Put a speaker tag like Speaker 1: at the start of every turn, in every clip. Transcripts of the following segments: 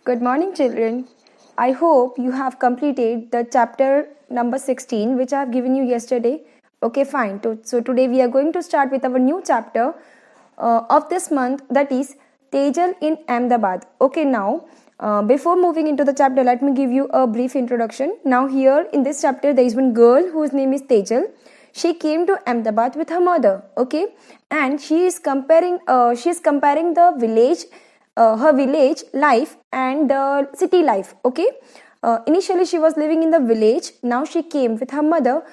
Speaker 1: Good morning, children. I hope you have completed the chapter number 16, which I have given you yesterday. Okay, fine. So, today we are going to start with our new chapter of this month, that is Tejal in Ahmedabad. Okay, now, before moving into the chapter, let me give you a brief introduction. Now, here in this chapter, there is one girl whose name is Tejal. She came to Ahmedabad with her mother. Okay, and she is comparing the village, her village life and the city life. Okay, initially she was living in the village. Now she came with her mother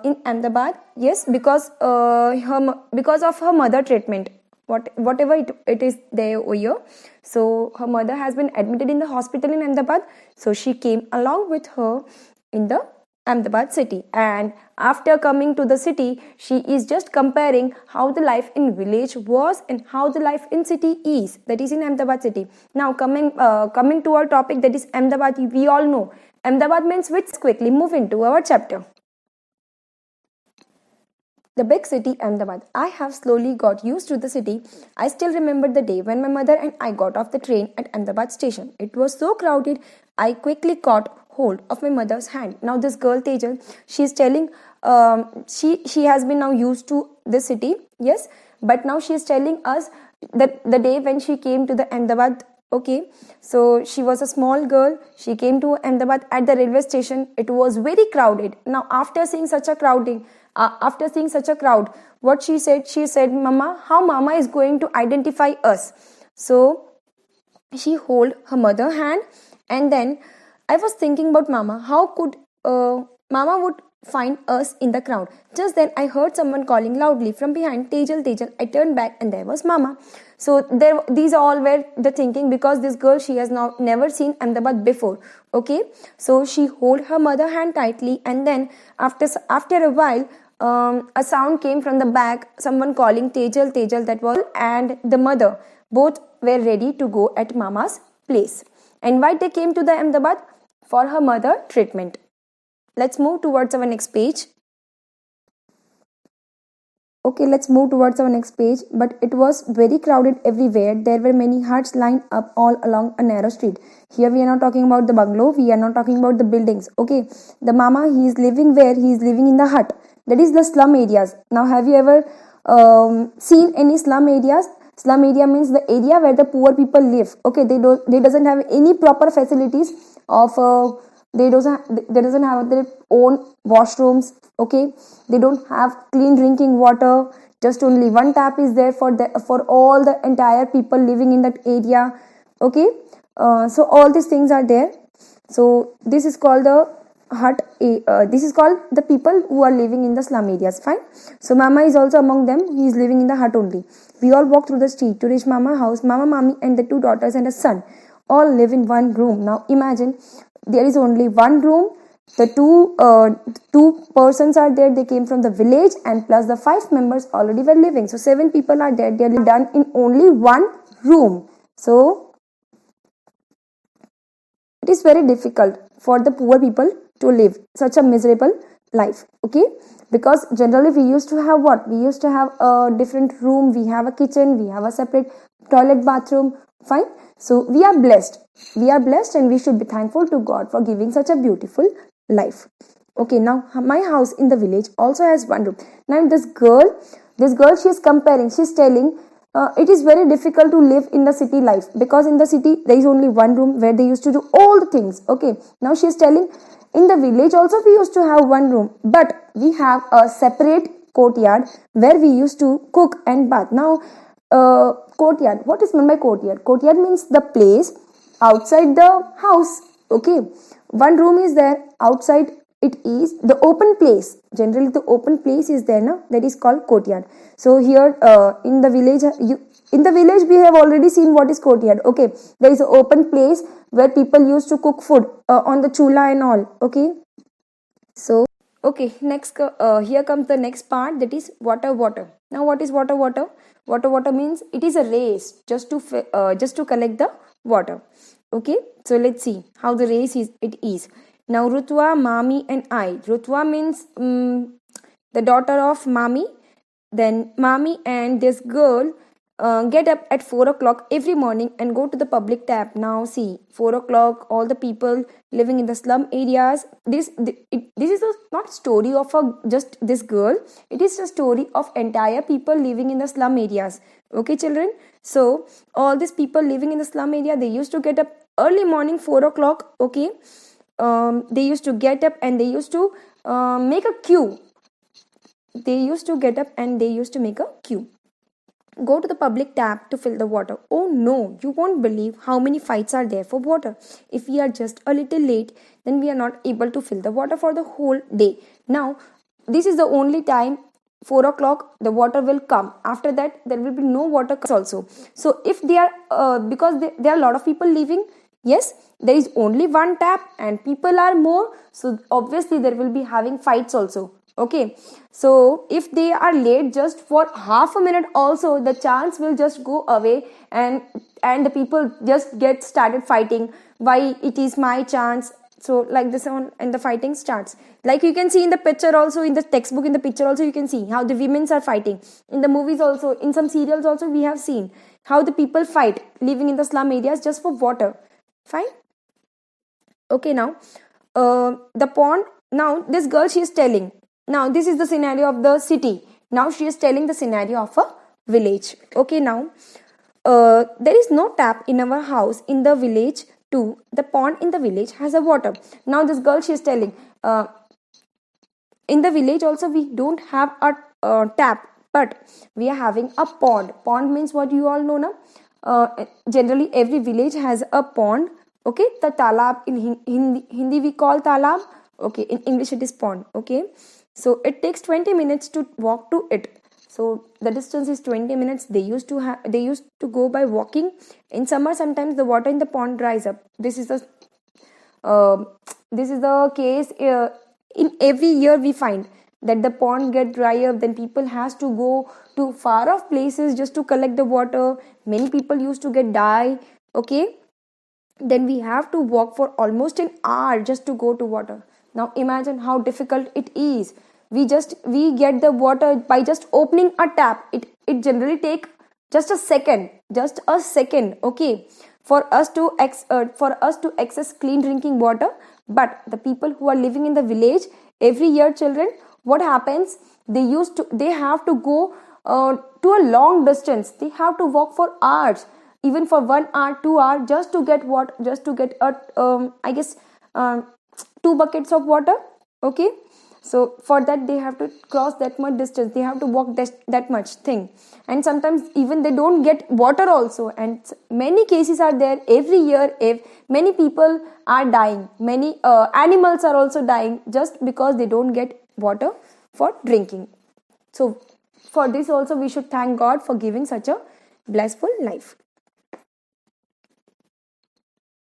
Speaker 1: in Ahmedabad. Yes, because of her mother treatment, whatever it is there over here. So her mother has been admitted in the hospital in Ahmedabad. So she came along with her in the Ahmedabad city, and after coming to the city, she is just comparing how the life in village was and how the life in city is, that is in Ahmedabad city. Now coming to our topic, that is Ahmedabad. We all know Ahmedabad means which. Quickly move into our chapter. The big city, Ahmedabad. I have slowly got used to the city. I still remember the day when my mother and I got off the train at Ahmedabad station. It was so crowded, I quickly caught hold of my mother's hand. Now this girl Tejal, she is telling, she has been now used to the city, yes, but now she is telling us that the day when she came to the Ahmedabad. Okay, so she was a small girl. She came to Ahmedabad at the railway station. It was very crowded. Now, after seeing such a crowd, what she said, "Mama, how Mama is going to identify us?" So she hold her mother hand, and then I was thinking about Mama. How could Mama would find us in the crowd? Just then I heard someone calling loudly from behind, "Tejal, Tejal." I turned back and there was Mama. So these all were the thinking, because this girl, she has now never seen Ahmedabad before. Okay, so she hold her mother hand tightly, and then after a while, a sound came from the back. Someone calling Tejal, Tejal. That was, and the mother both were ready to go at Mama's place. And why they came to the Ahmedabad? For her mother treatment. Let's move towards our next page. Okay, let's move towards our next page. But it was very crowded everywhere. There were many huts lined up all along a narrow street. Here we are not talking about the bungalow. We are not talking about the buildings. Okay, the mama, he is living where? He is living in the hut. That is the slum areas. Now, have you ever seen any slum areas? Slum area means the area where the poor people live. Okay, they doesn't have any proper facilities of they doesn't have their own washrooms. Okay, they don't have clean drinking water. Just only one tap is there for all the entire people living in that area. Okay, so all these things are there. So this is called the hut. This is called the people who are living in the slum areas. Fine. So Mama is also among them. He is living in the hut only. We all walk through the street to reach Mama house. Mama, Mami, and the two daughters and a son all live in one room. Now imagine, there is only one room. The two persons are there. They came from the village, and plus the 5 members already were living. So 7 people are there. They are done in only one room. So it is very difficult for the poor people to live such a miserable life. Okay, because generally we used to have what? We used to have a different room. We have a kitchen. We have a separate toilet, bathroom. Fine. So we are blessed. We are blessed, and we should be thankful to God for giving such a beautiful life. Okay, now my house in the village also has one room. Now this girl, she is comparing. She is telling, it is very difficult to live in the city life, because in the city there is only one room where they used to do all the things. Okay, now she is telling, in the village also we used to have one room, but we have a separate courtyard where we used to cook and bath. Now courtyard, what is meant by courtyard? Courtyard means the place outside the house. Okay, one room is there, outside it is the open place. Generally the open place is there now, that is called courtyard. So here in the village we have already seen what is courtyard. Okay, there is an open place where people used to cook food on the chula and all. Okay, so okay, next here comes the next part, that is water. Now what is water? Water means it is a race just to collect the water. Okay, so let's see how the race is. Now Rutwa, Mami, and I. Rutwa means the daughter of Mami. Then Mami and this girl, get up at 4 o'clock every morning and go to the public tap. Now see, 4 o'clock, all the people living in the slum areas, this is not story of just this girl, it is a story of entire people living in the slum areas. Okay children, so all these people living in the slum area, they used to get up early morning 4 o'clock. Okay, they used to get up and they used to make a queue. They used to get up and they used to make a queue, go to the public tap to fill the water. Oh no, you won't believe how many fights are there for water. If we are just a little late, then we are not able to fill the water for the whole day. Now, this is the only time, 4 o'clock, the water will come. After that, there will be no water also. So, if they are, because there are a lot of people living, yes, there is only one tap and people are more, so obviously there will be having fights also. Okay, so if they are late just for half a minute also, the chance will just go away, and the people just get started fighting. Why it is my chance? So like this on, and the fighting starts. Like you can see in the picture also, in the textbook, in the picture also, you can see how the women's are fighting. In the movies also, in some serials also, we have seen how the people fight living in the slum areas just for water. Fine. Okay, now the pond. Now this girl, she is telling. Now this is the scenario of the city. Now she is telling the scenario of a village. Okay, now there is no tap in our house in the village too. The pond in the village has a water. Now this girl, she is telling, in the village also we don't have a tap, but we are having a pond. Pond means what you all know now. Generally every village has a pond. Okay, the talab in Hindi we call talab. Okay, in English it is pond. Okay, so it takes 20 minutes to walk to it. So the distance is 20 minutes. They used to go by walking. In summer, sometimes the water in the pond dries up. This is the case in every year. We find that the pond get dry up. Then people has to go to far off places just to collect the water. Many people used to get die. Okay, then we have to walk for almost an hour just to go to water. Now imagine how difficult it is. We get the water by just opening a tap. It generally take just a second. Okay, for us to access clean drinking water. But the people who are living in the village, every year, children, what happens? They have to go to a long distance. They have to walk for hours, even for 1 hour, 2 hours, just to get two buckets of water. Okay, so for that they have to cross that much distance. They have to walk that much thing, and sometimes even they don't get water also. And many cases are there every year. If many people are dying, many animals are also dying just because they don't get water for drinking. So for this also we should thank God for giving such a blissful life.